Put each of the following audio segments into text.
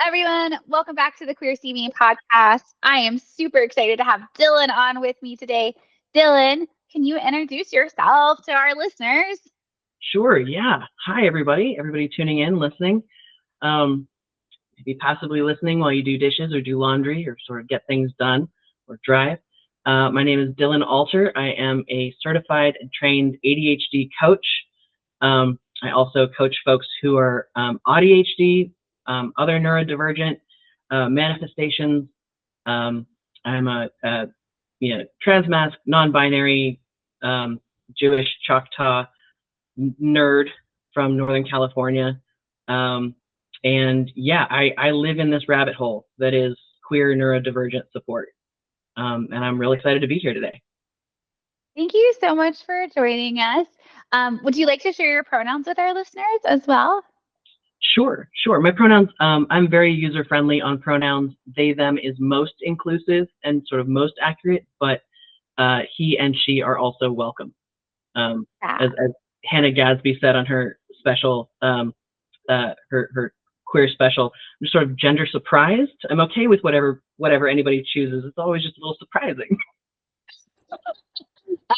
everyone. Welcome back to the Queer See Me podcast. I am super excited to have Dylan on with me today. Dylan, can you introduce yourself to our listeners? Sure, yeah. Hi, everybody tuning in, listening. Maybe passively listening while you do dishes or do laundry or sort of get things done or drive. My name is Dylan Atler. I am a certified and trained ADHD coach. I also coach folks who are ADHD, other neurodivergent manifestations. I'm a transmasc, non-binary, Jewish Choctaw nerd from Northern California. And yeah, I live in this rabbit hole that is queer neurodivergent support. And I'm really excited to be here today. Thank you so much for joining us. Would you like to share your pronouns with our listeners as well? Sure. My pronouns, I'm very user-friendly on pronouns. They, them is most inclusive and sort of most accurate, but he and she are also welcome. As Hannah Gadsby said on her special, her queer special, I'm just sort of gender surprised. I'm okay with whatever anybody chooses. It's always just a little surprising.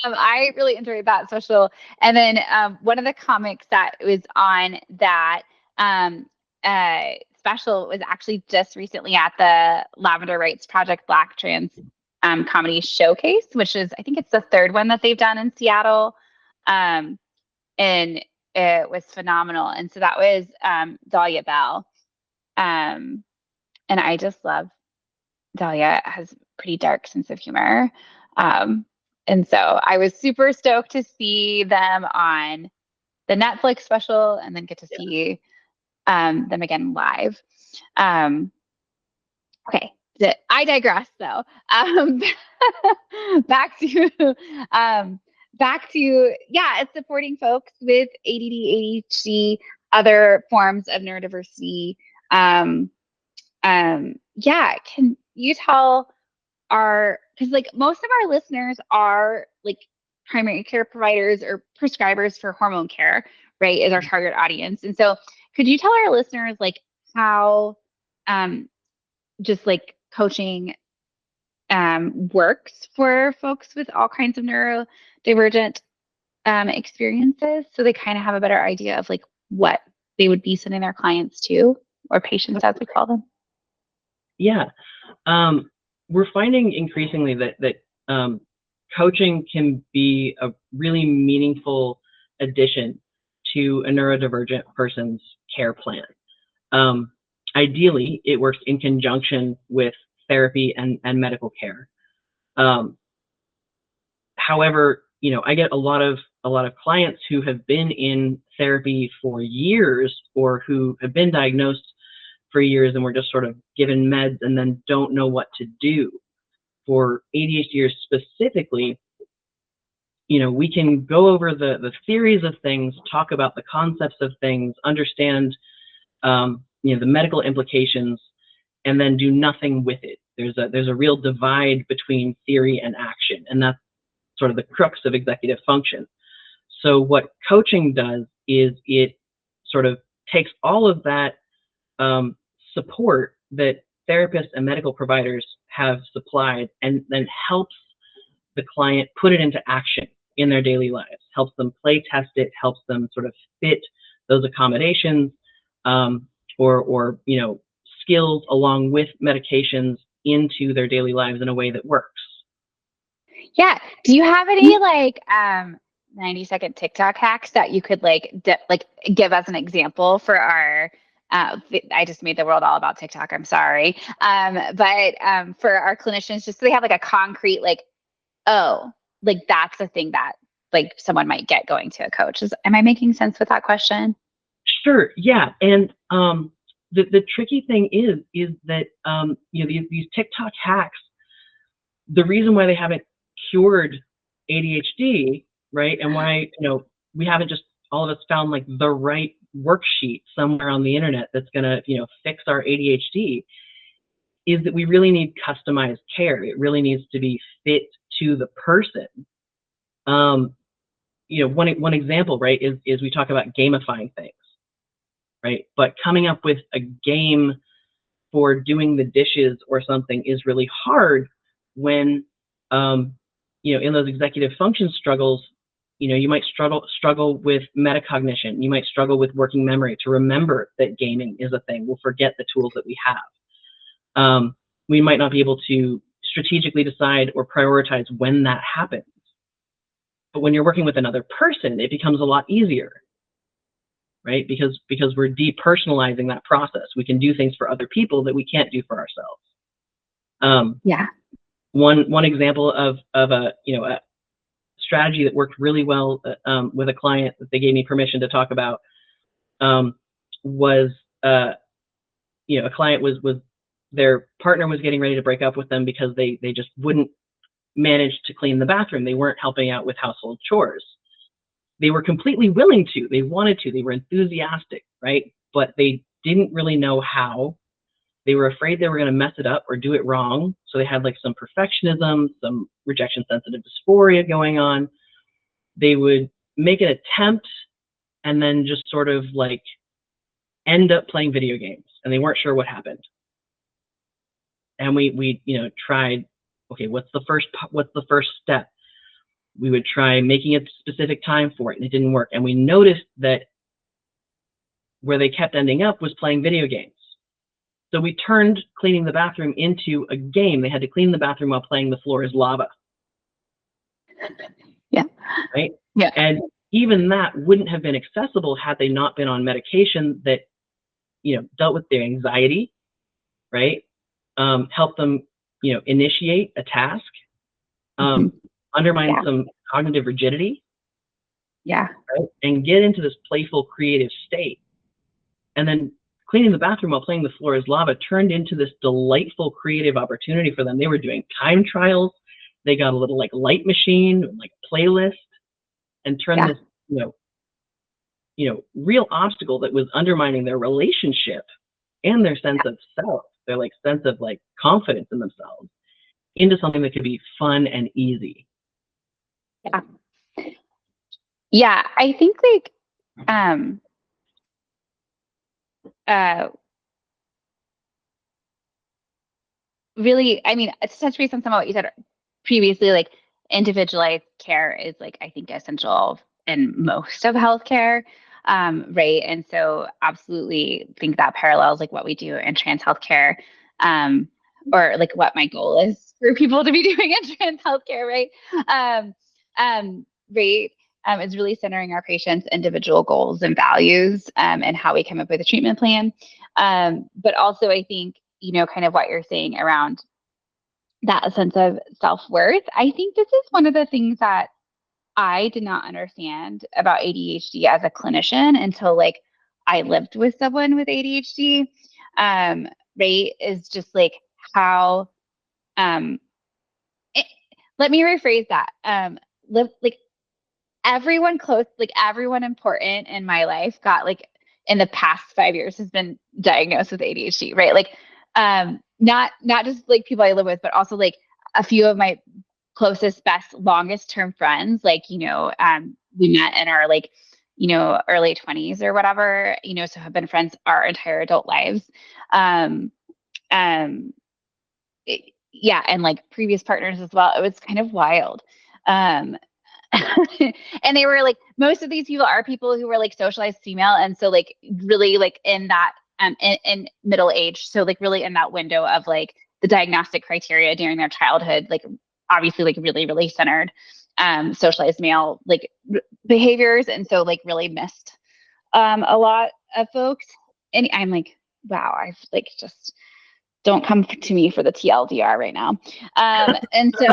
I really enjoyed that special. And then one of the comics that was on that special was actually just recently at the Lavender Rights Project Black Trans Comedy Showcase, which is, I think it's the third one that they've done in Seattle. And it was phenomenal. And so that was Dahlia Bell. And I just love Dahlia. Has a pretty dark sense of humor. And so I was super stoked to see them on the Netflix special and then get to see them again live. Okay, I digress though. Back to it's supporting folks with ADD, ADHD, other forms of neurodiversity. Can you tell because like most of our listeners are like primary care providers or prescribers for hormone care, right, is our target audience. And so could you tell our listeners like how just like coaching works for folks with all kinds of neurodivergent experiences, so they kind of have a better idea of like what they would be sending their clients to, or patients as we call them? Yeah. We're finding increasingly that coaching can be a really meaningful addition to a neurodivergent person's care plan. Ideally, it works in conjunction with therapy and medical care. However, I get a lot of clients who have been in therapy for years or who have been diagnosed for years and were just sort of given meds and then don't know what to do. For ADHDers specifically, we can go over the theories of things, talk about the concepts of things, understand the medical implications, and then do nothing with it. There's a real divide between theory and action, and that's sort of the crux of executive function. So what coaching does is it sort of takes all of that support that therapists and medical providers have supplied and then helps the client put it into action in their daily lives, helps them play test it, helps them sort of fit those accommodations or skills along with medications into their daily lives in a way that works. Yeah. Do you have any like 90-second TikTok hacks that you could give as an example for our I just made the world all about TikTok. I'm sorry. But for our clinicians, just so they have like a concrete, that's the thing that like someone might get going to a coach. Am I making sense with that question? Sure. Yeah. And the tricky thing is that these TikTok hacks, the reason why they haven't cured ADHD, right, and why we haven't just all of us found like the right worksheet somewhere on the internet that's going to fix our ADHD, is that we really need customized care. It really needs to be fit to the person. One example, right, is we talk about gamifying things, right? But coming up with a game for doing the dishes or something is really hard when, in those executive function struggles, you might struggle with metacognition. You might struggle with working memory to remember that gaming is a thing. We'll forget the tools that we have. We might not be able to strategically decide or prioritize when that happens. But when you're working with another person, it becomes a lot easier, right? Because we're depersonalizing that process. We can do things for other people that we can't do for ourselves. One example of a strategy that worked really well with a client that they gave me permission to talk about was a client was their partner was getting ready to break up with them because they just wouldn't manage to clean the bathroom. They weren't helping out with household chores. They were completely willing to, they wanted to, they were enthusiastic, right? But they didn't really know how. They were afraid they were going to mess it up or do it wrong. So they had like some perfectionism, some rejection sensitive dysphoria going on. They would make an attempt and then just sort of like end up playing video games, and they weren't sure what happened. And we tried, okay, what's the first step? We would try making a specific time for it, and it didn't work. And we noticed that where they kept ending up was playing video games. So we turned cleaning the bathroom into a game. They had to clean the bathroom while playing The Floor is Lava. Yeah. Right? Yeah. And even that wouldn't have been accessible had they not been on medication that, dealt with their anxiety, right? Helped them, initiate a task, undermine some cognitive rigidity. Yeah. Right? And get into this playful, creative state. And then cleaning the bathroom while playing The Floor is Lava turned into this delightful creative opportunity for them. They were doing time trials. They got a little like light machine, like playlist, and turned this, real obstacle that was undermining their relationship and their sense of self, their like sense of like confidence in themselves, into something that could be fun and easy. Yeah. Yeah. I think like, really, I mean, to touch base on some of what you said previously, like individualized care is like, I think, essential in most of healthcare. Right. And so absolutely think that parallels like what we do in trans healthcare, or like what my goal is for people to be doing in trans healthcare, right? Right. Is really centering our patients' individual goals and values, and how we come up with a treatment plan. But also I think, kind of what you're saying around that sense of self-worth. I think this is one of the things that I did not understand about ADHD as a clinician until like I lived with someone with ADHD. Right, is just like how let me rephrase that. Like everyone close, like everyone important in my life got like in the past 5 years has been diagnosed with ADHD, right? Like not just like people I live with, but also like a few of my closest, best, longest term friends, like, we met in our like, early 20s or whatever, so have been friends our entire adult lives. Yeah. And like previous partners as well. It was kind of wild. And they were like, most of these people are people who were like socialized female. And so like really like in that, in middle age. So like really in that window of like the diagnostic criteria during their childhood, like obviously like really, really centered, socialized male, like behaviors. And so like really missed, a lot of folks. And I'm like, wow, I've like just don't come to me for the TLDR right now. And so,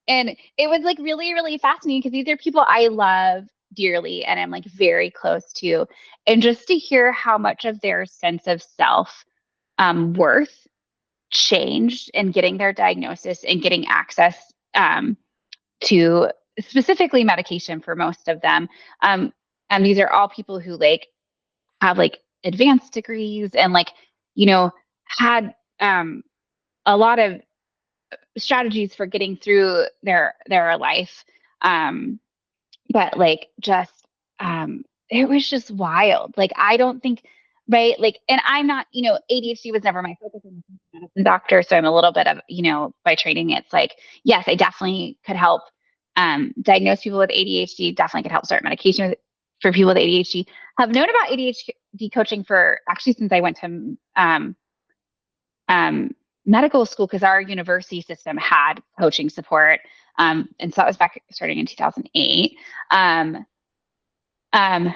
and it was like really, really fascinating because these are people I love dearly and I'm like very close to. And just to hear how much of their sense of self, worth changed in getting their diagnosis and getting access, to specifically medication for most of them. And these are all people who like have like advanced degrees and like, had, a lot of strategies for getting through their life. But like just, it was just wild. Like I don't think right? Like, and I'm not, ADHD was never my focus. I'm a medicine doctor, so I'm a little bit of, by training, it's like, yes, I definitely could help diagnose people with ADHD, definitely could help start medication for people with ADHD. Have known about ADHD coaching for actually since I went to medical school, because our university system had coaching support. And so that was back starting in 2008. Um, um,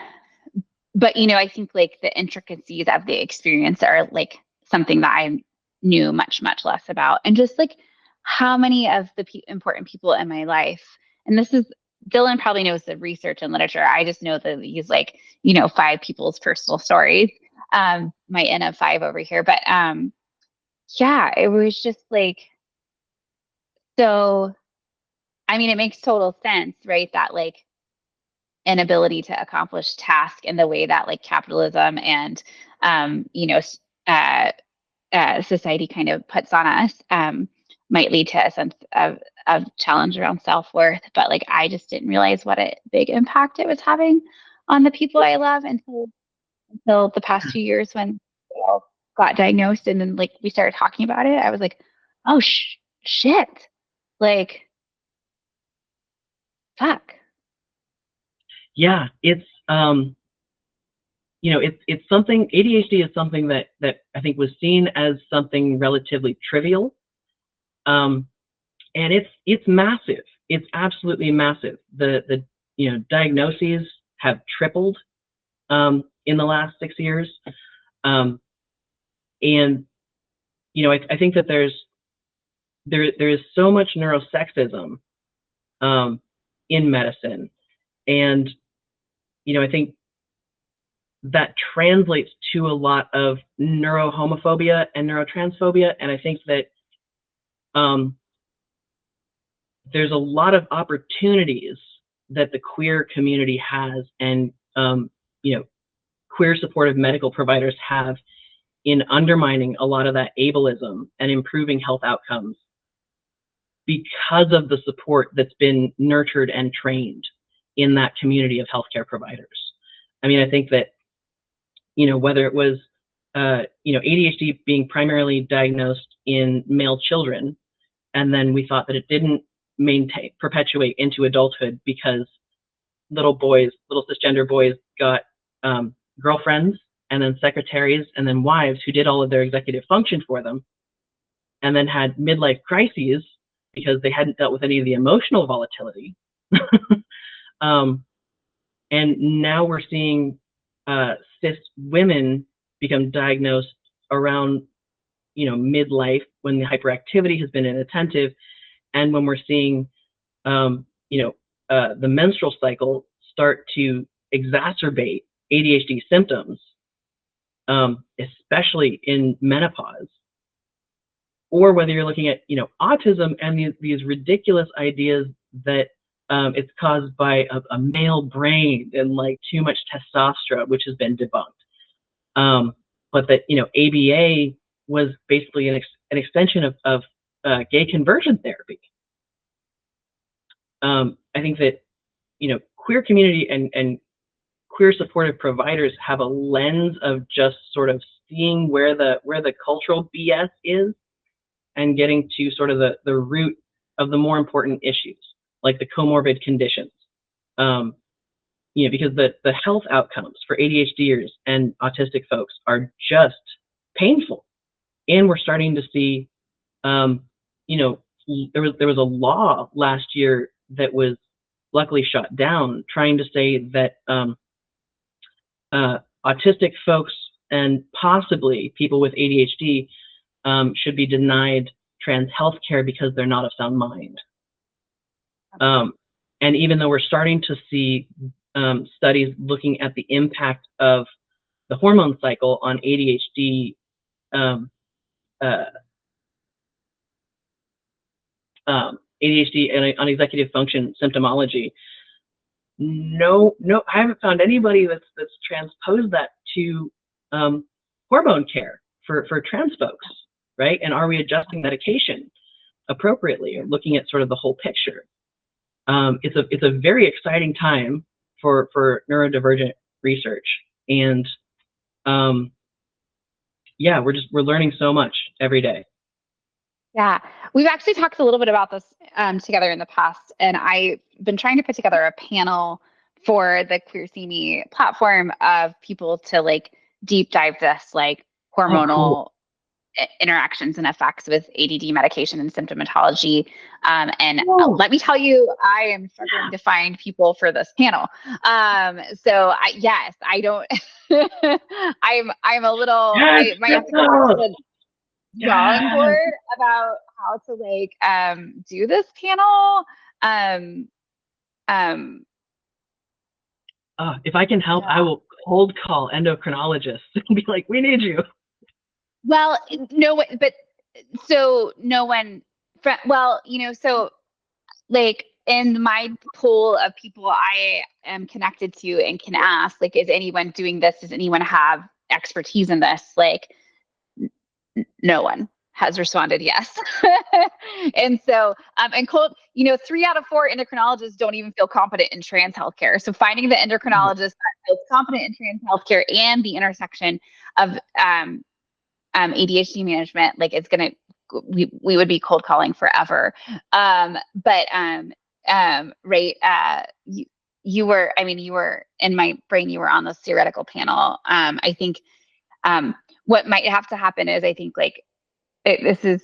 but I think like the intricacies of the experience are like something that I knew much, much less about. And just like how many of the important people in my life, and this is, Dylan probably knows the research and literature. I just know that these like, 5 people's personal stories, my N of 5 over here. But yeah, it was just like, so, I mean, it makes total sense, right? That like inability to accomplish task in the way that like capitalism and uh, society kind of puts on us might lead to a sense of challenge around self-worth. But like I just didn't realize what a big impact it was having on the people I love until the past 2 years when we all got diagnosed, and then like we started talking about it. I was like, oh shit, like fuck. Yeah, it's it's something. ADHD is something that I think was seen as something relatively trivial, and it's massive. It's absolutely massive. The diagnoses have tripled in the last 6 years, and I think that there is so much neurosexism in medicine, and I think that translates to a lot of neurohomophobia and neurotransphobia. And I think that there's a lot of opportunities that the queer community has, and queer supportive medical providers have, in undermining a lot of that ableism and improving health outcomes because of the support that's been nurtured and trained in that community of healthcare providers. I mean, I think that whether it was ADHD being primarily diagnosed in male children, and then we thought that it didn't perpetuate into adulthood because little cisgender boys got girlfriends and then secretaries and then wives who did all of their executive function for them, and then had midlife crises because they hadn't dealt with any of the emotional volatility. And now we're seeing cis women become diagnosed around midlife, when the hyperactivity has been inattentive, and when we're seeing the menstrual cycle start to exacerbate ADHD symptoms, especially in menopause. Or whether you're looking at autism and these ridiculous ideas that it's caused by a male brain and like too much testosterone, which has been debunked. But that ABA was basically an extension of gay conversion therapy. I think that queer community and queer supportive providers have a lens of just sort of seeing where the cultural BS is, and getting to sort of the root of the more important issues, like the comorbid conditions. Because the health outcomes for ADHDers and autistic folks are just painful. And we're starting to see, there was a law last year that was luckily shot down, trying to say that autistic folks and possibly people with ADHD should be denied trans health care because they're not of sound mind. And even though we're starting to see studies looking at the impact of the hormone cycle on ADHD, ADHD and on executive function symptomology, no, I haven't found anybody that's transposed that to hormone care for trans folks, right? And are we adjusting medication appropriately, or looking at sort of the whole picture? It's a very exciting time for neurodivergent research, and yeah, we're learning so much every day. Yeah, we've actually talked a little bit about this together in the past, and I've been trying to put together a panel for the Queer See Me platform of people to like deep dive this like Oh, cool. hormonal interactions and effects with ADD medication and symptomatology. And Whoa. let me tell you, I am struggling to find people for this panel. So yes, I don't. I'm a little. Yes, I might have to go back to Crystal. the drawing Yes. board about how to like do this panel. Um, um, If I can help, yeah. I will cold call endocrinologists and be like, we need you. Well, no, but so no one. Well, so like in my pool of people I am connected to and can ask, like, is anyone doing this? Does anyone have expertise in this? Like, no one has responded yes. And so, and cold, 3 out of 4 endocrinologists don't even feel competent in trans healthcare. So finding the endocrinologist that feels competent in trans healthcare and the intersection of ADHD management, like it's going to, we would be cold calling forever. But right. You were, I mean, you were in my brain, you were on this theoretical panel. I think what might have to happen is I think like this is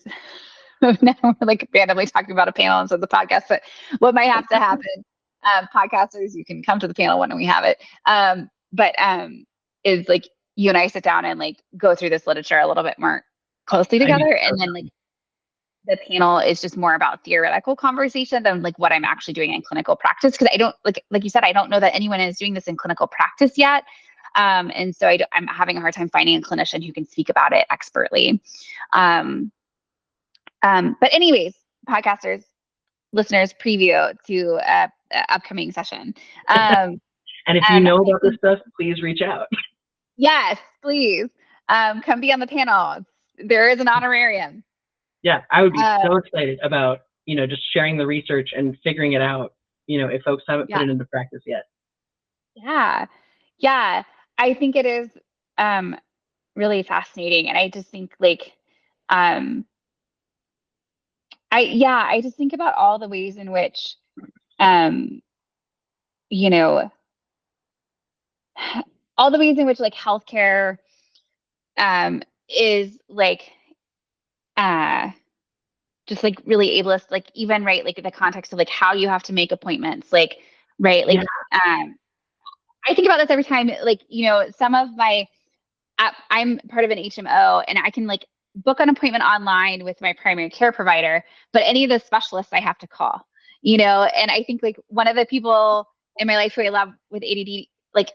now we're like randomly talking about a panel instead of the podcast, but what might have to happen, podcasters, you can come to the panel when we have it. But is like you and I sit down and like go through this literature a little bit more closely together. And then like the panel is just more about theoretical conversation than like what I'm actually doing in clinical practice. Cause I don't like you said, I don't know that anyone is doing this in clinical practice yet. And so I'm having a hard time finding a clinician who can speak about it expertly. But anyways, podcasters, listeners, preview to upcoming session. And if you know about this stuff, please reach out. Yes, please. Come be on the panel. There is an honorarium. Yeah, I would be so excited about, just sharing the research and figuring it out, if folks haven't put it into practice yet. Yeah. Yeah. I think it is really fascinating. And I just think like, I just think about all the ways in which, all the ways in which like healthcare is like just like really ableist, like even right, like the context of like how you have to make appointments, like right, like I think about this every time, like some of my I'm part of an HMO and I can like book an appointment online with my primary care provider, but any of the specialists I have to call, and I think like one of the people in my life who I love with ADD, like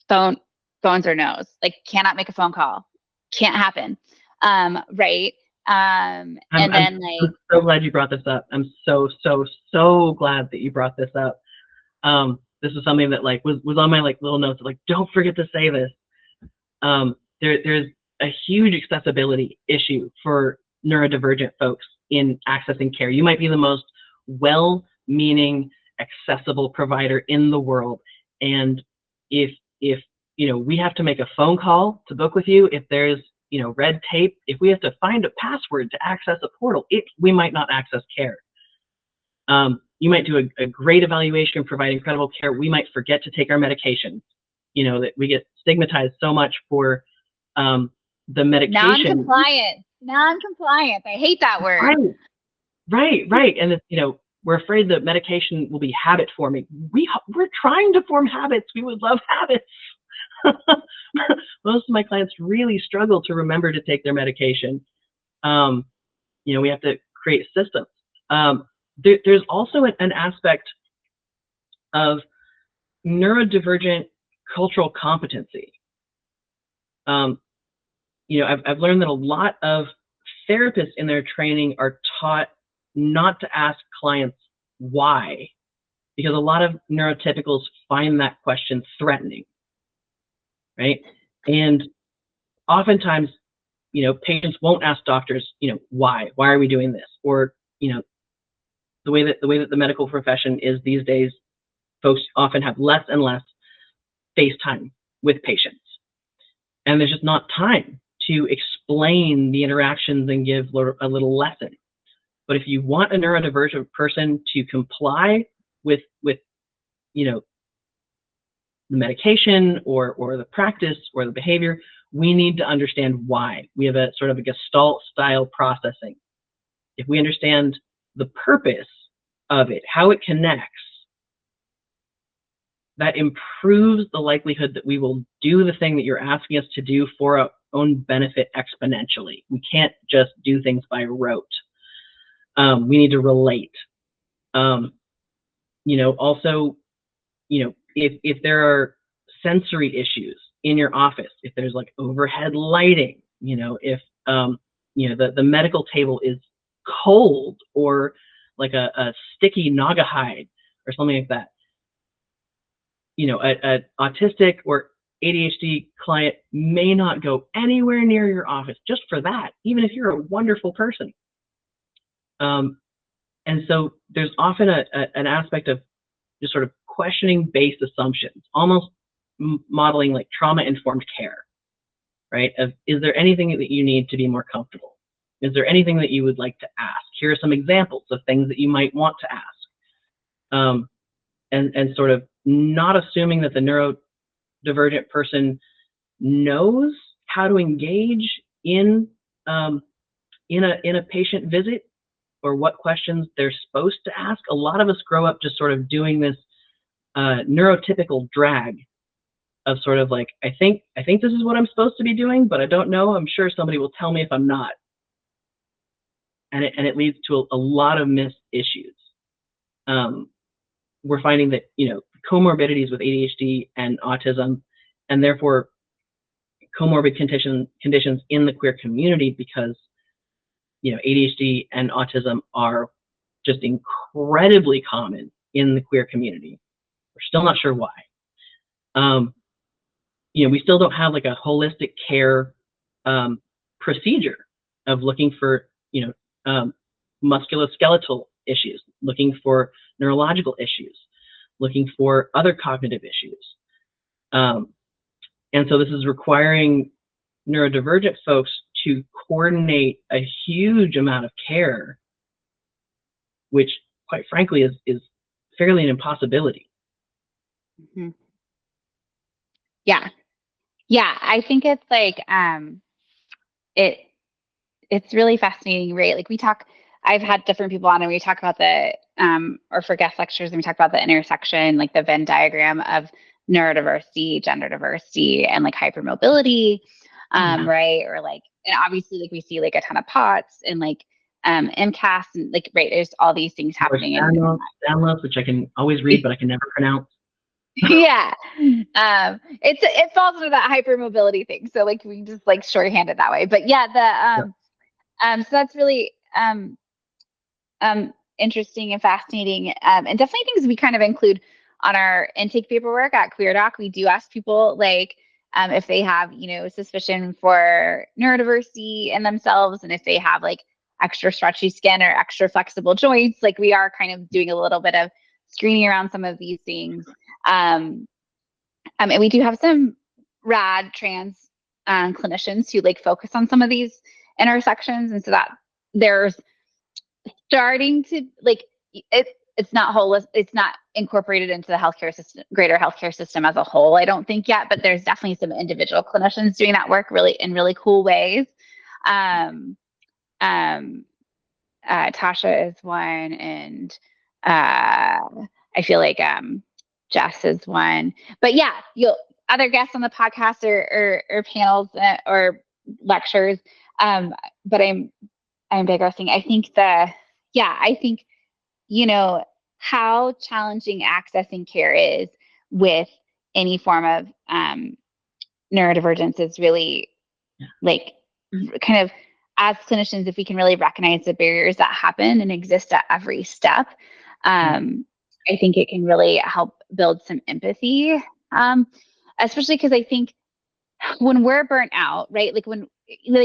phones or no's, like cannot make a phone call, can't happen. Right. And then I'm so glad you brought this up. I'm so glad that you brought this up. This is something that like was on my like little notes, like, don't forget to say this. There's a huge accessibility issue for neurodivergent folks in accessing care. You might be the most well-meaning, accessible provider in the world. And if we have to make a phone call to book with you, if there's, red tape, if we have to find a password to access a portal, we might not access care. You might do a great evaluation, provide incredible care. We might forget to take our medications. That we get stigmatized so much for the medication. Non-compliant. I hate that word. Right. And it's, we're afraid that medication will be habit forming. We're trying to form habits. We would love habits. Most of my clients really struggle to remember to take their medication. We have to create systems. There's also an aspect of neurodivergent cultural competency. I've learned that a lot of therapists in their training are taught not to ask clients why, because a lot of neurotypicals find that question threatening, right? And oftentimes, patients won't ask doctors, why are we doing this? Or, the way that the medical profession is these days, folks often have less and less face time with patients. And there's just not time to explain explain the interactions and give a little lesson. But if you want a neurodivergent person to comply with you know, the medication or the practice or the behavior, we need to understand why. We have a sort of a Gestalt style processing. If we understand the purpose of it, how it connects, that improves the likelihood that we will do the thing that you're asking us to do for our own benefit exponentially. We can't just do things by rote. We need to relate. You know, also, you know, if there are sensory issues in your office, if there's like overhead lighting, you know, if you know, the medical table is cold or like a sticky naga hide or something like that, you know, an autistic or ADHD client may not go anywhere near your office just for that, even if you're a wonderful person. And so there's often an aspect of just sort of questioning based assumptions, almost modeling like trauma-informed care, right? Of, is there anything that you need to be more comfortable? Is there anything that you would like to ask? Here are some examples of things that you might want to ask. And sort of not assuming that the neurodivergent person knows how to engage in a patient visit or what questions they're supposed to ask. A lot of us grow up just sort of doing this neurotypical drag of sort of like, I think this is what I'm supposed to be doing, but I don't know. I'm sure somebody will tell me if I'm not. And it leads to a lot of missed issues. We're finding that, you know, comorbidities with ADHD and autism, and therefore comorbid conditions in the queer community, because, you know, ADHD and autism are just incredibly common in the queer community. We're still not sure why. You know, we still don't have like a holistic care procedure of looking for, you know, musculoskeletal issues, looking for neurological issues, looking for other cognitive issues. And so this is requiring neurodivergent folks to coordinate a huge amount of care, which quite frankly is fairly an impossibility. Mm-hmm. Yeah. Yeah. I think it's like, it's really fascinating, right? Like I've had different people on and we talk about or for guest lectures, and we talk about the intersection, like the Venn diagram of neurodiversity, gender diversity, and like hypermobility, right? Or like, and obviously like we see like a ton of POTS and like MCAS and like, right, there's all these things happening. Stanlos, which I can always read, but I can never pronounce. Yeah. It falls into that hypermobility thing. So like we just like shorthand it that way. But yeah, so that's really interesting and fascinating. And definitely things we kind of include on our intake paperwork at QueerDoc. We do ask people like if they have, you know, suspicion for neurodiversity in themselves, and if they have like extra stretchy skin or extra flexible joints. Like we are kind of doing a little bit of screening around some of these things. And we do have some rad trans clinicians who like focus on some of these intersections, and so that there's starting to like it's not incorporated into the healthcare system, greater healthcare system as a whole, I don't think yet, but there's definitely some individual clinicians doing that work really in really cool ways. Tasha is one, and I feel like Jess is one. But yeah, other guests on the podcast or panels or lectures. But I'm digressing. I think I think, you know, how challenging accessing care is with any form of neurodivergence is really like kind of, as clinicians, if we can really recognize the barriers that happen and exist at every step, I think it can really help build some empathy, especially because I think when we're burnt out, right? Like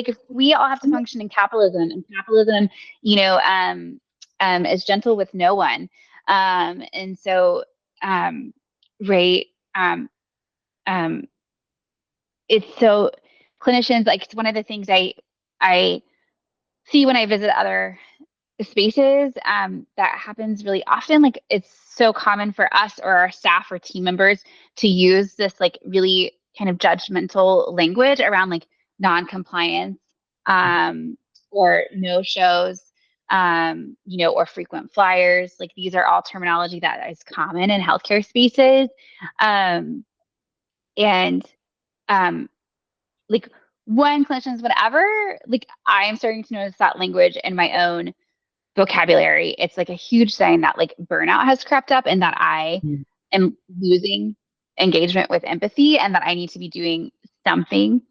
if we all have to function in capitalism, and capitalism, you know, is gentle with no one. And so, right. It's so clinicians, like it's one of the things I see when I visit other spaces, that happens really often. Like it's so common for us or our staff or team members to use this like really kind of judgmental language around like non-compliance, or no shows, or frequent flyers. Like these are all terminology that is common in healthcare spaces. Um, and like when clinicians, whenever like I am starting to notice that language in my own vocabulary, it's like a huge sign that like burnout has crept up and that I am losing engagement with empathy and that I need to be doing something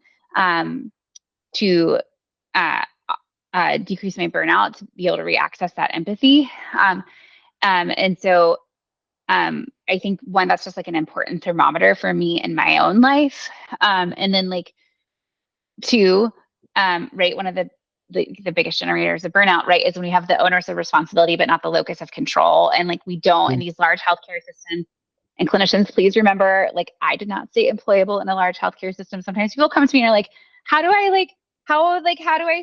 to uh, decrease my burnout to be able to reaccess that empathy. And so I think one, that's just like an important thermometer for me in my own life. And then like two, right, one of the biggest generators of burnout, right, is when we have the onus of responsibility, but not the locus of control. And like we don't in these large healthcare systems. And clinicians, please remember, like I did not stay employable in a large healthcare system. Sometimes people come to me and are like, how do I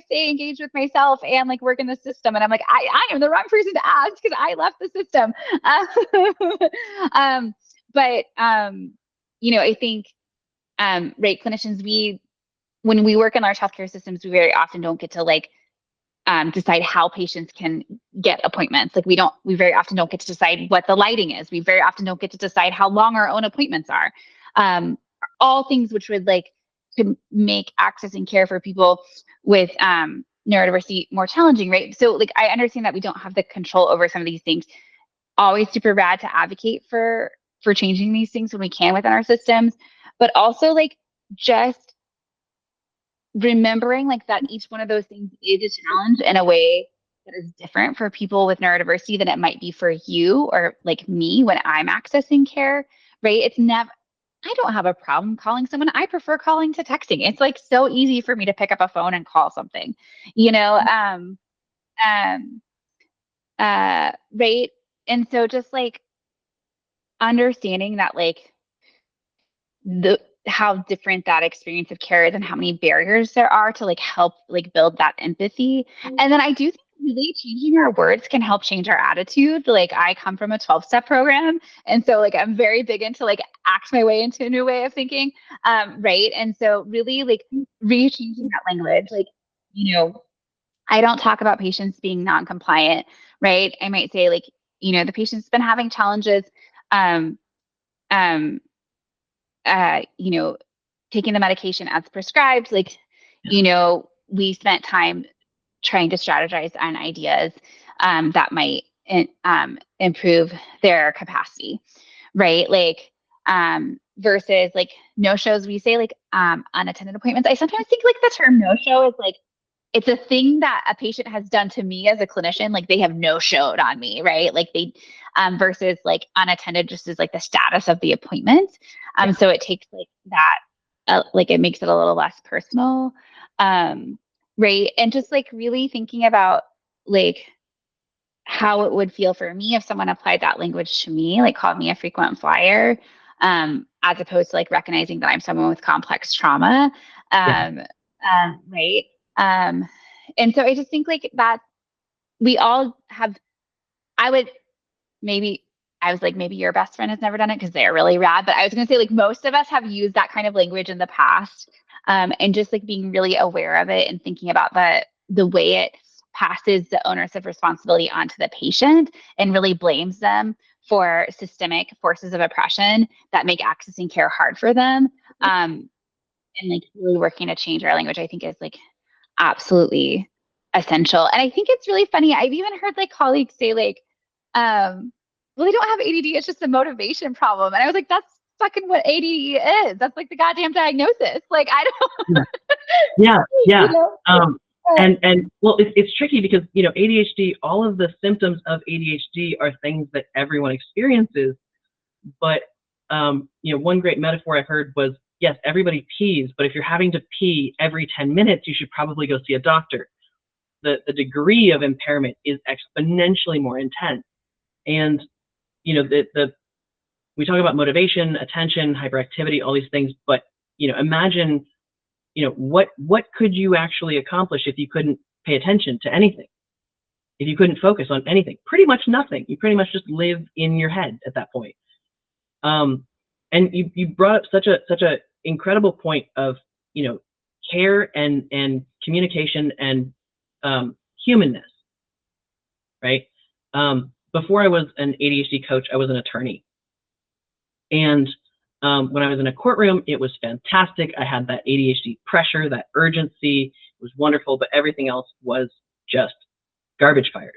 stay engaged with myself and like work in the system? And I'm like, I am the wrong person to ask because I left the system. But I think right, clinicians, when we work in large healthcare systems, we very often don't get to like decide how patients can get appointments. Like we very often don't get to decide what the lighting is. We very often don't get to decide how long our own appointments are. All things which would like could make accessing care for people with neurodiversity more challenging, right? So like I understand that we don't have the control over some of these things. Always super rad to advocate for changing these things when we can within our systems, but also like just remembering like that each one of those things is a challenge in a way that is different for people with neurodiversity than it might be for you or like me when I'm accessing care, right? I don't have a problem calling someone. I prefer calling to texting. It's like so easy for me to pick up a phone and call something, right? And so just like understanding that like how different that experience of care is and how many barriers there are to like help like build that empathy. And then I do think really changing our words can help change our attitude. Like I come from a 12-step program. And so like I'm very big into like act my way into a new way of thinking. Right. And so really like re-changing that language, like, I don't talk about patients being non-compliant, right? I might say like, the patient's been having challenges, um, um, taking the medication as prescribed, like, we spent time trying to strategize on ideas that might improve their capacity, right? Like, versus like no shows, we say like unattended appointments. I sometimes think like the term no show is like, it's a thing that a patient has done to me as a clinician. Like they have no showed on me, right? Like they, versus like unattended just is like the status of the appointment. So it takes like that, like it makes it a little less personal. Right. And just like really thinking about like how it would feel for me if someone applied that language to me, like called me a frequent flyer, as opposed to like recognizing that I'm someone with complex trauma. Right. And so I just think like that we all have, I would maybe, I was like, maybe your best friend has never done it because they're really rad. But I was going to say like most of us have used that kind of language in the past. And just like being really aware of it and thinking about the way it passes the onus of responsibility onto the patient and really blames them for systemic forces of oppression that make accessing care hard for them. And like really working to change our language, I think is like absolutely essential. And I think it's really funny. I've even heard like colleagues say like, well, they don't have ADD, it's just a motivation problem. And I was like, that's fucking what ADD is. That's like the goddamn diagnosis. Like, I don't. Yeah. And well, it's tricky because, ADHD, all of the symptoms of ADHD are things that everyone experiences. But, one great metaphor I've heard was, yes, everybody pees, but if you're having to pee every 10 minutes, you should probably go see a doctor. The degree of impairment is exponentially more intense. And, we talk about motivation, attention, hyperactivity, all these things, but, imagine what could you actually accomplish if you couldn't pay attention to anything? If you couldn't focus on anything? Pretty much nothing. You pretty much just live in your head at that point. And you brought up such a incredible point of, care and communication and humanness, right? Before I was an ADHD coach, I was an attorney. And when I was in a courtroom, it was fantastic. I had that ADHD pressure, that urgency. It was wonderful, but everything else was just garbage fires,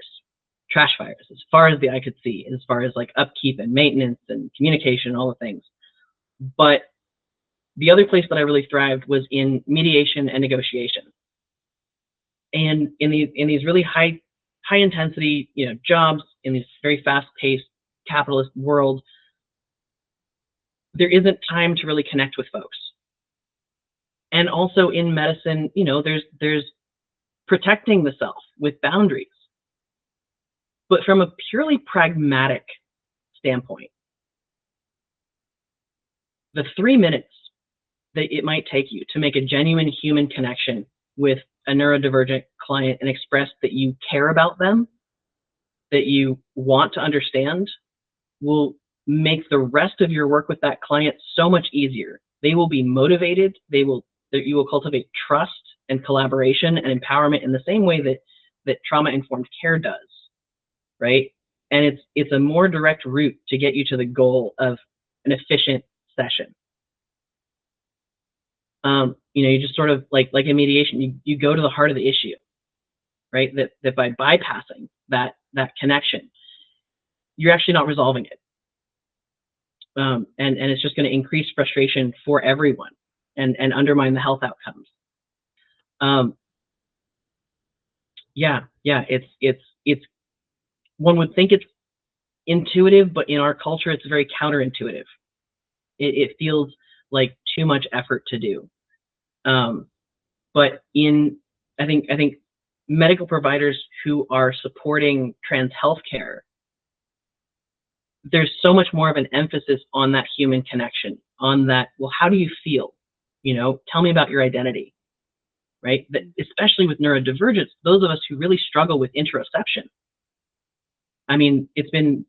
trash fires, as far as the eye could see, as far as like upkeep and maintenance and communication, all the things. But the other place that I really thrived was in mediation and negotiation. And in these really high intensity, jobs, in this very fast-paced capitalist world, there isn't time to really connect with folks. And also in medicine, there's protecting the self with boundaries. But from a purely pragmatic standpoint, the 3 minutes that it might take you to make a genuine human connection with a neurodivergent client and express that you care about them, that you want to understand, will make the rest of your work with that client so much easier. They will be motivated. You will cultivate trust and collaboration and empowerment in the same way that trauma-informed care does, right? And it's a more direct route to get you to the goal of an efficient session. You just sort of like in mediation, you go to the heart of the issue, right? That by bypassing that connection, you're actually not resolving it. And it's just going to increase frustration for everyone and undermine the health outcomes. It's one would think it's intuitive, but in our culture, it's very counterintuitive. It feels like too much effort to do. But I think medical providers who are supporting trans healthcare, there's so much more of an emphasis on that human connection, on that, well, how do you feel? Tell me about your identity, right? That, especially with neurodivergence, those of us who really struggle with interoception. I mean, it's been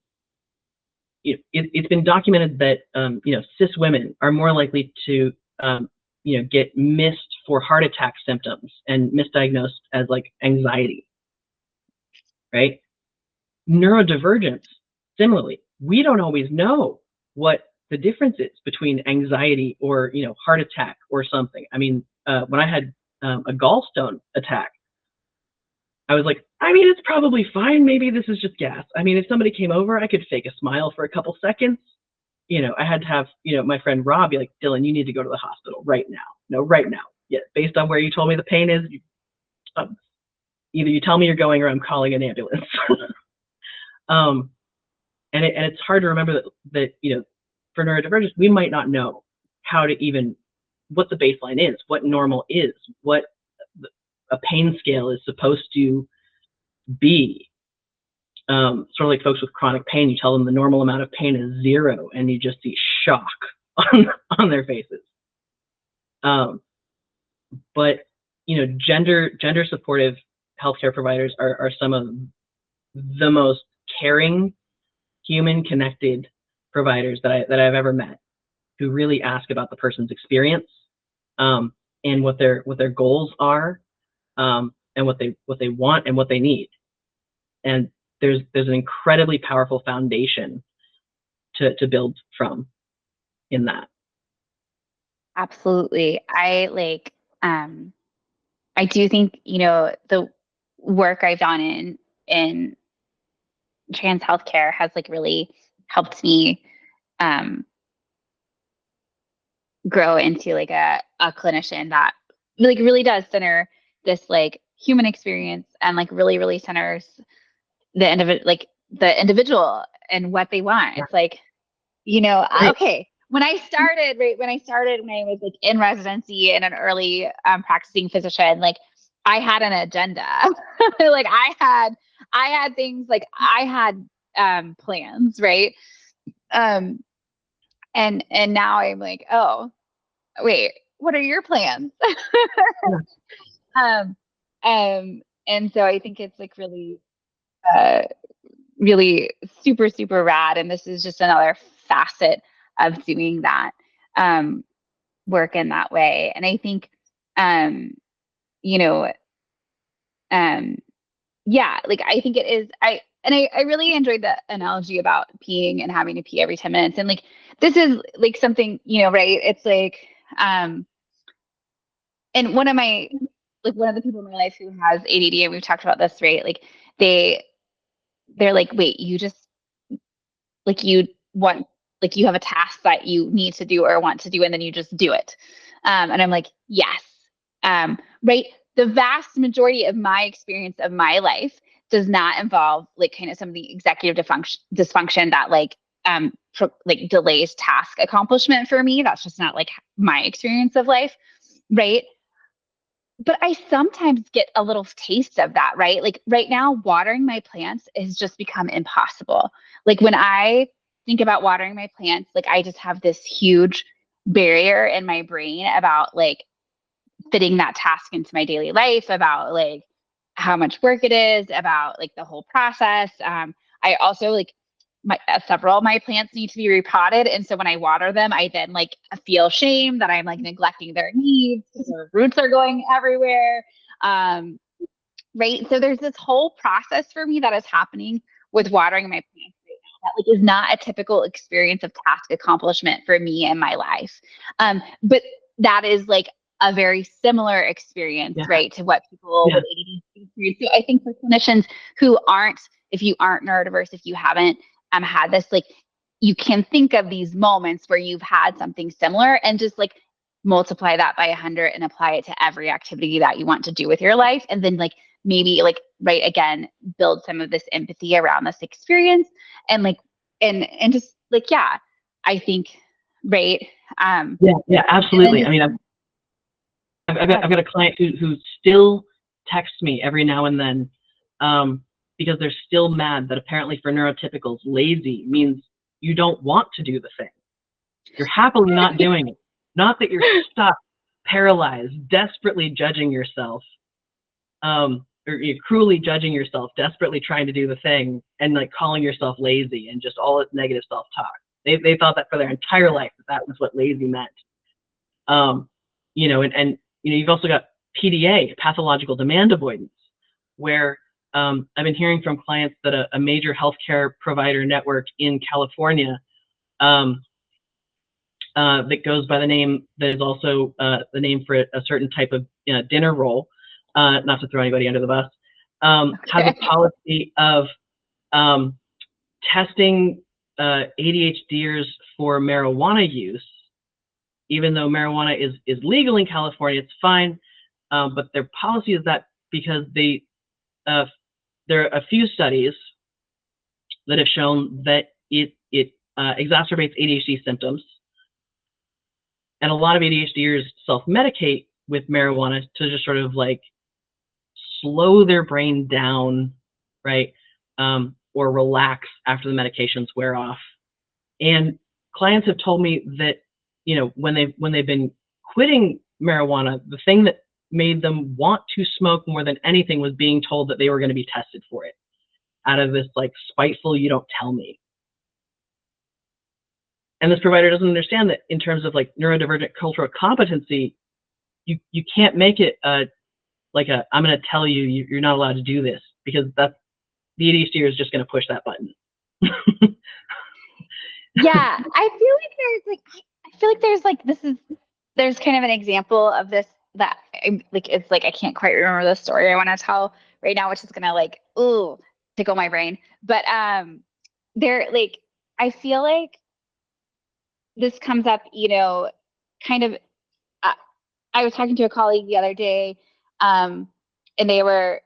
documented that, cis women are more likely to, get missed for heart attack symptoms and misdiagnosed as like anxiety, right? Neurodivergence, similarly, we don't always know what the difference is between anxiety or, heart attack or something. I mean, when I had a gallstone attack, I was like, it's probably fine. Maybe this is just gas. I mean, if somebody came over, I could fake a smile for a couple seconds. I had to have, my friend Rob be like, Dylan, you need to go to the hospital right now. No, right now. Yeah, based on where you told me the pain is, either you tell me you're going or I'm calling an ambulance. And it's hard to remember that for neurodivergence, we might not know how to even, what the baseline is, what normal is, what a pain scale is supposed to be. Sort of like folks with chronic pain, you tell them the normal amount of pain is 0, and you just see shock on their faces. But gender supportive healthcare providers are some of the most caring, human connected providers that I've ever met, who really ask about the person's experience, and what their goals are, and what they want and what they need. And there's an incredibly powerful foundation to build from in that. Absolutely. I do think, the work I've done in trans healthcare has really helped me grow into a clinician that really does center this human experience and really centers the individual and what they want. It's okay. When I was in residency and an early practicing physician, I had an agenda. I had things, I had plans, right? And now I'm oh, wait, what are your plans? Yeah. And so I think it's like really, really super, super rad. And this is just another facet of doing that, work in that way. And I think, you know, yeah, like I think it is, I really enjoyed the analogy about peeing and having to pee every 10 minutes. And like, this is like something, right. It's like, and one of the people in my life who has ADD, and we've talked about this, right? Like they're like, wait, you just like you want like you have a task that you need to do or want to do, and then you just do it. And I'm like, yes. Right. The vast majority of my experience of my life does not involve like kind of some of the executive dysfunction that like delays task accomplishment for me. That's just not like my experience of life. Right. But I sometimes get a little taste of that, right? Like right now, watering my plants has just become impossible. Like when I think about watering my plants, like I just have this huge barrier in my brain about like fitting that task into my daily life, about like how much work it is, about like the whole process. I also like several of my plants need to be repotted, and so when I water them, I then like feel shame that I'm like neglecting their needs. Their roots are going everywhere. Right. So there's this whole process for me that is happening with watering my plants right now that like is not a typical experience of task accomplishment for me in my life. But that is like a very similar experience, Yeah. right, to what people with ADHD experience. So I think for clinicians who aren't, if you aren't neurodiverse, if you haven't had this, like you can think of these moments where you've had something similar and just like multiply that by 100 and apply it to every activity that you want to do with your life. And then like maybe like, right, again, build some of this empathy around this experience and like, and just like, yeah, I think, right. Yeah, absolutely. I mean, I've got a client who still texts me every now and then, because they're still mad that apparently for neurotypicals, lazy means you don't want to do the thing. You're happily not doing it. Not that you're stuck, paralyzed, desperately judging yourself, or you're cruelly judging yourself, desperately trying to do the thing, and like calling yourself lazy and just all this negative self-talk. They thought that for their entire life that was what lazy meant. And you've also got PDA, pathological demand avoidance, where I've been hearing from clients that a major healthcare provider network in California that goes by the name that is also the name for a certain type of dinner roll, not to throw anybody under the bus, has a policy of testing ADHDers for marijuana use. Even though marijuana is legal in California, it's fine. But their policy is that because there are a few studies that have shown that it exacerbates ADHD symptoms. And a lot of ADHDers self-medicate with marijuana to just sort of like slow their brain down, right? Or relax after the medications wear off. And clients have told me that, when they've been quitting marijuana, the thing that made them want to smoke more than anything was being told that they were going to be tested for it, out of this like spiteful, you don't tell me. And this provider doesn't understand that in terms of like neurodivergent cultural competency, you can't make it I'm going to tell you you're not allowed to do this, because that's the ADHD is just going to push that button. Yeah, I feel like there's kind of an example of this that it's like I can't quite remember the story I want to tell right now, which is gonna like tickle my brain. But there like I feel like this comes up, kind of. Uh, I was talking to a colleague the other day, and they were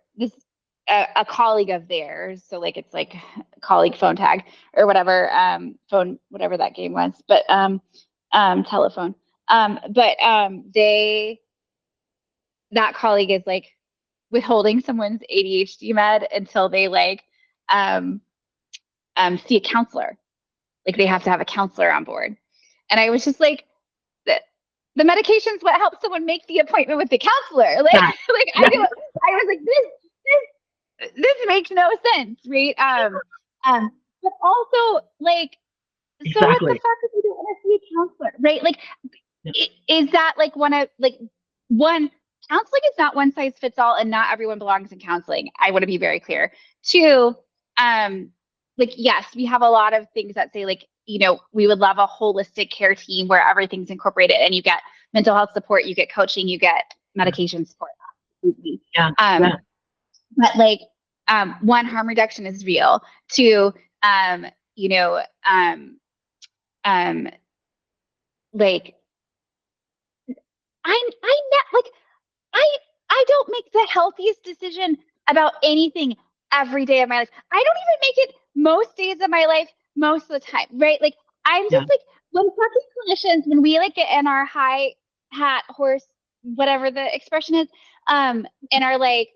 a colleague of theirs. So like it's like colleague phone tag or whatever, phone, whatever that game was, but telephone. That colleague is like withholding someone's ADHD med until they like see a counselor. Like they have to have a counselor on board. And I was just like, the medication's what helps someone make the appointment with the counselor. Like, I was like, this makes no sense, right? But also, like, so what the fuck if you don't want to see a counselor, right? Like, is that like one, counseling is not one size fits all, and not everyone belongs in counseling. I want to be very clear. Two, like, yes, we have a lot of things that say, like, you know, we would love a holistic care team where everything's incorporated and you get mental health support, you get coaching, you get medication support. Absolutely. But like, one, harm reduction is real. Two, you know, like, I don't make the healthiest decision about anything every day of my life. I don't even make it most days of my life, most of the time, right? Like, I'm just like, when fucking clinicians, when we like get in our high hat horse, whatever the expression is, and are like,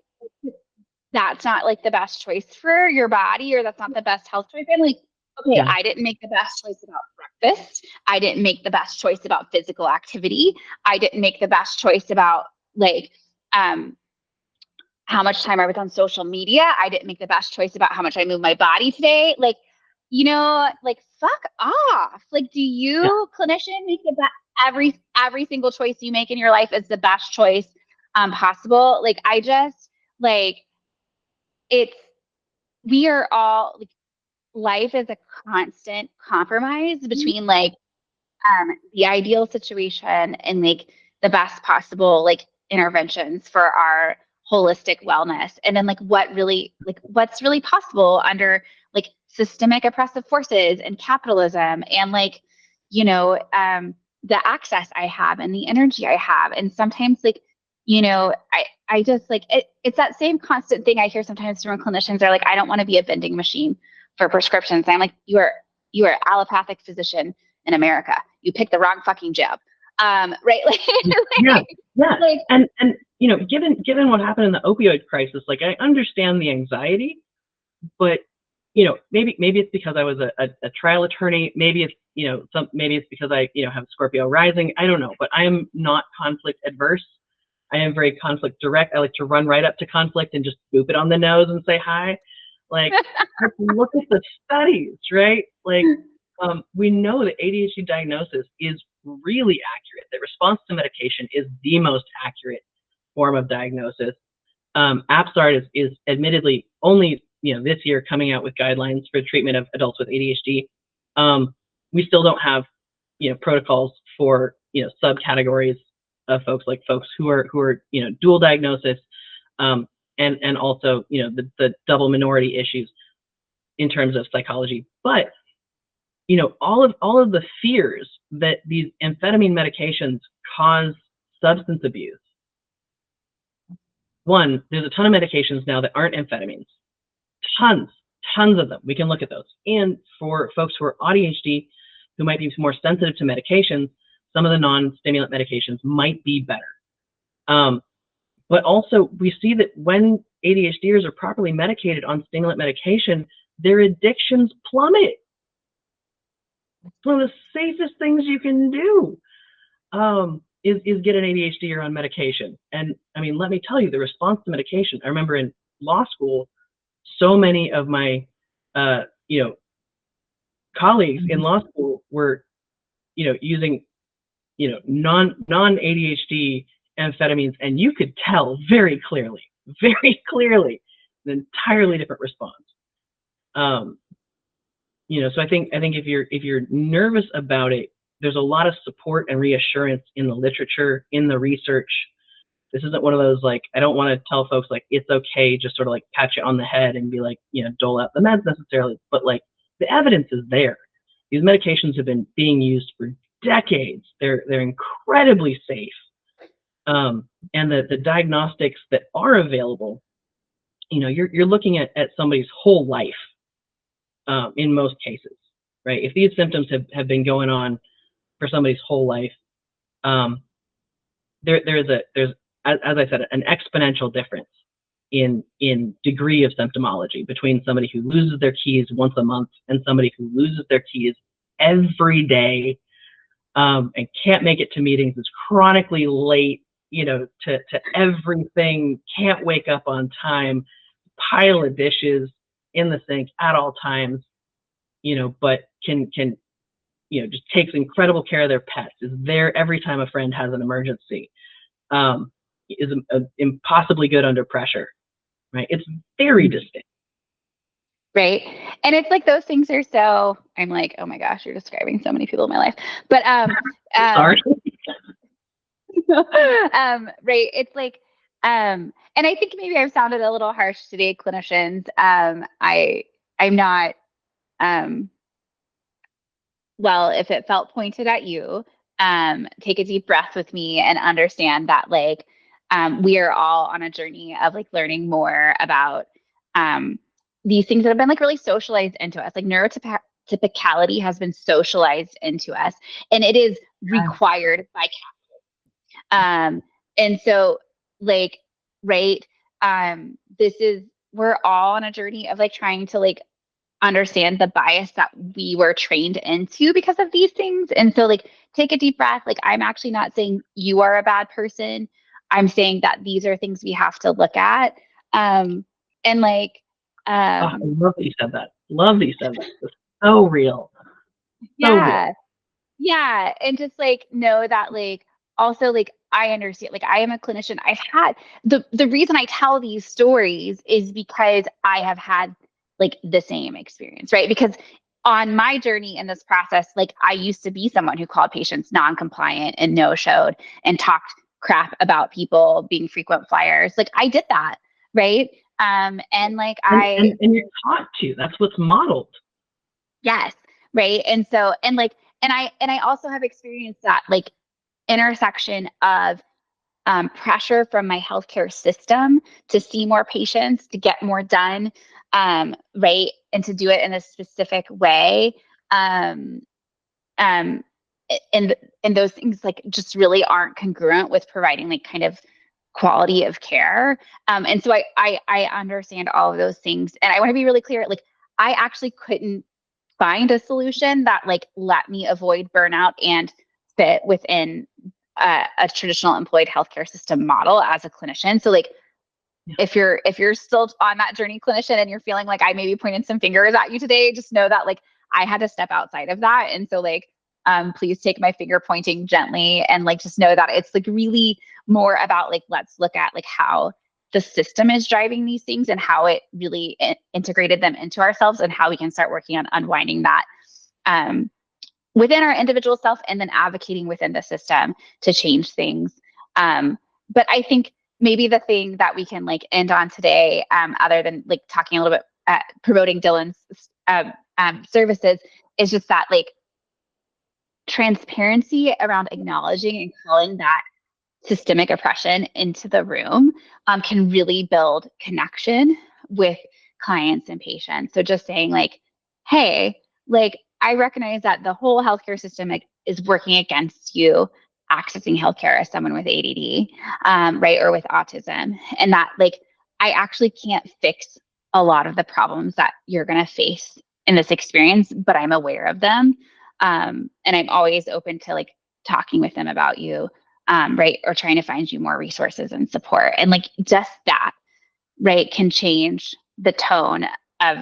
that's not like the best choice for your body, or that's not the best health choice. I'm like, okay, I didn't make the best choice about breakfast. I didn't make the best choice about physical activity. I didn't make the best choice about like, how much time I was on social media. I didn't make the best choice about how much I moved my body today. Like, you know, like, fuck off. Like, do you, clinician, make the best, every single choice you make in your life is the best choice possible? Like, I just, like, we are all, like, life is a constant compromise between like the ideal situation and like the best possible like interventions for our holistic wellness, and then like what's really possible under like systemic oppressive forces and capitalism, and like, you know, the access I have and the energy I have. And sometimes, like, you know, I just like it's that same constant thing I hear sometimes from clinicians. They're like, I don't want to be a vending machine for prescriptions. And I'm like, you are an allopathic physician in America. You picked the wrong fucking job. Right? Like, and you know, given what happened in the opioid crisis, like, I understand the anxiety, but you know, maybe it's because I was a trial attorney. Maybe it's, you know, maybe it's because I, you know, have Scorpio rising. I don't know, but I am not conflict adverse. I am very conflict direct. I like to run right up to conflict and just boop it on the nose and say hi. Like, look at the studies, right? Like, we know that ADHD diagnosis is really accurate. That response to medication is the most accurate form of diagnosis. APSARD is admittedly only, you know, this year coming out with guidelines for treatment of adults with ADHD. We still don't have, you know, protocols for, you know, subcategories of folks who are, you know, dual diagnosis, and also, you know, the double minority issues in terms of psychology. But, you know, all of the fears that these amphetamine medications cause substance abuse. One, there's a ton of medications now that aren't amphetamines. Tons of them. We can look at those. And for folks who are ADHD, who might be more sensitive to medications, some of the non-stimulant medications might be better. But also, we see that when ADHDers are properly medicated on stimulant medication, their addictions plummet. It's one of the safest things you can do, is get an ADHDer on medication. And I mean, let me tell you, the response to medication, I remember in law school, so many of my, you know, colleagues in law school were, you know, using, you know, non-ADHD amphetamines, and you could tell very clearly, an entirely different response. You know, so I think if you're nervous about it, there's a lot of support and reassurance in the literature, in the research. This isn't one of those, like, I don't want to tell folks like it's okay, just sort of like pat you on the head and be like, you know, dole out the meds necessarily, but like the evidence is there. These medications have been being used for decades. They're incredibly safe. And the diagnostics that are available, you know, you're looking at somebody's whole life, in most cases, right? If these symptoms have been going on for somebody's whole life, there's as I said, an exponential difference in degree of symptomology between somebody who loses their keys once a month and somebody who loses their keys every day. and can't make it to meetings, is chronically late, to everything, can't wake up on time, pile of dishes in the sink at all times, but can just takes incredible care of their pets, is there every time a friend has an emergency, is impossibly good under pressure, right? It's very distinct. Right. And it's like those things are so, I'm like, oh my gosh, you're describing so many people in my life. But Sorry. right. It's like, and I think maybe I've sounded a little harsh today, clinicians. I'm not, well, if it felt pointed at you, take a deep breath with me and understand that like, we are all on a journey of like learning more about, these things that have been like really socialized into us. Like neurotypicality has been socialized into us, and it is required by and so like, right, we're all on a journey of like trying to like understand the bias that we were trained into because of these things. And so like, take a deep breath. Like, I'm actually not saying you are a bad person. I'm saying that these are things we have to look at. And like, I love that you said that. Love that you said that. It's so real. Yeah. Real. Yeah. And just like know that like also like I understand, like I am a clinician. I've had the reason I tell these stories is because I have had like the same experience, right? Because on my journey in this process, like I used to be someone who called patients non-compliant and no-showed and talked crap about people being frequent flyers. Like I did that, right? And like and you're taught to. That's what's modeled. Yes, right. And so and I also have experienced that like intersection of pressure from my healthcare system to see more patients, to get more done, right, and to do it in a specific way. And those things like just really aren't congruent with providing like kind of quality of care. And so I understand all of those things, and I want to be really clear. Like I actually couldn't find a solution that like let me avoid burnout and fit within a traditional employed healthcare system model as a clinician. So like, if you're still on that journey, clinician, and you're feeling like I maybe pointed some fingers at you today, just know that like I had to step outside of that. And so like, please take my finger pointing gently, and like just know that it's like really more about like, let's look at like how the system is driving these things and how it really integrated them into ourselves, and how we can start working on unwinding that within our individual self, and then advocating within the system to change things. But I think maybe the thing that we can like end on today, other than like talking a little bit, promoting Dylan's services, is just that like transparency around acknowledging and calling that systemic oppression into the room can really build connection with clients and patients. So just saying like, hey, like I recognize that the whole healthcare system is working against you accessing healthcare as someone with ADD, right, or with autism, and that like I actually can't fix a lot of the problems that you're going to face in this experience, but I'm aware of them, and I'm always open to like talking with them about you, right, or trying to find you more resources and support, and like just that, right, can change the tone of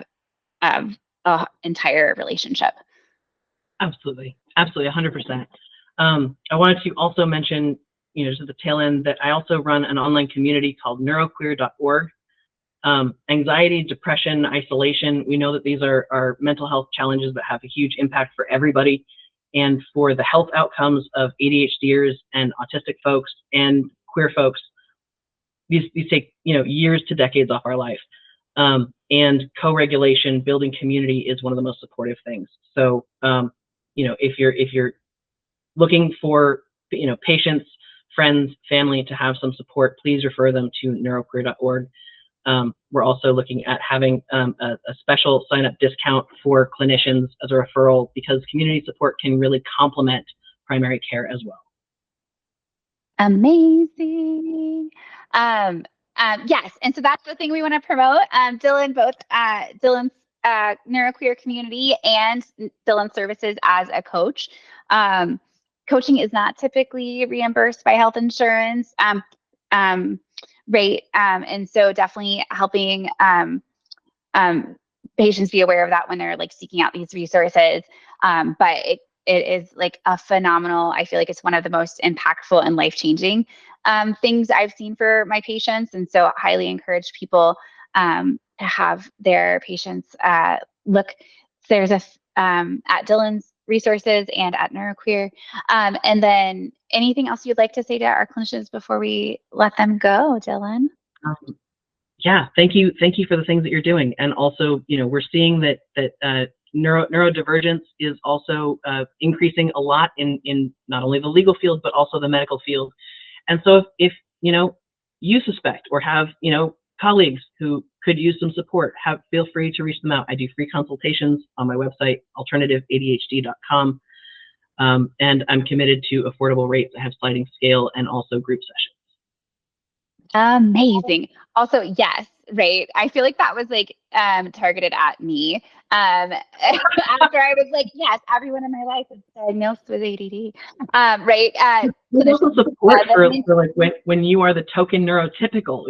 a entire relationship. Absolutely. 100%. I wanted to also mention, just at the tail end, that I also run an online community called Neuroqueer.org. Anxiety, depression, isolation, we know that these are mental health challenges that have a huge impact for everybody, and for the health outcomes of ADHDers and autistic folks and queer folks. These take years to decades off our life. And co-regulation, building community is one of the most supportive things. So if you're looking for patients, friends, family to have some support, please refer them to neuroqueer.org. We're also looking at having a special sign-up discount for clinicians as a referral, because community support can really complement primary care as well. Amazing. Yes, and so that's the thing we want to promote. Dylan, both Dylan's Neuroqueer community and Dylan's services as a coach. coaching is not typically reimbursed by health insurance, rate. And so definitely helping patients be aware of that when they're like seeking out these resources. But it is like a phenomenal, I feel like it's one of the most impactful and life-changing things I've seen for my patients. And so I highly encourage people to have their patients look. There's at Dylan's resources and at Neuroqueer. And then anything else you'd like to say to our clinicians before we let them go, Dylan? Yeah, thank you for the things that you're doing. And also, we're seeing that neurodivergence is also increasing a lot in not only the legal field, but also the medical field. And so if you suspect or have, colleagues who could use some support, feel free to reach them out. I do free consultations on my website, alternativeadhd.com. And I'm committed to affordable rates. I have sliding scale and also group sessions. Amazing. Also, yes, right. I feel like that was like targeted at me. After I was like, yes, everyone in my life is diagnosed with ADD. Right. There's also support for like when you are the token neurotypical,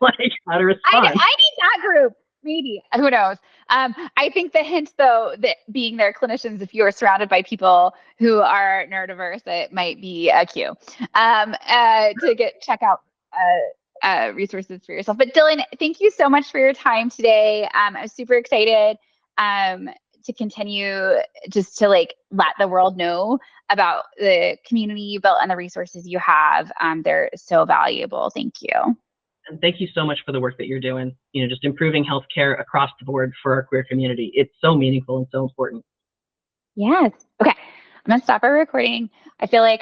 like how to respond. I need that group. Maybe. Who knows? I think the hint, though, that being their clinicians, if you are surrounded by people who are neurodiverse, it might be a cue to check out resources for yourself. But Dylan, thank you so much for your time today. I'm super excited to continue just to like let the world know about the community you built and the resources you have. They're so valuable. Thank you. And thank you so much for the work that you're doing, just improving healthcare across the board for our queer community. It's so meaningful and so important. Yes. Okay. I'm going to stop our recording. I feel like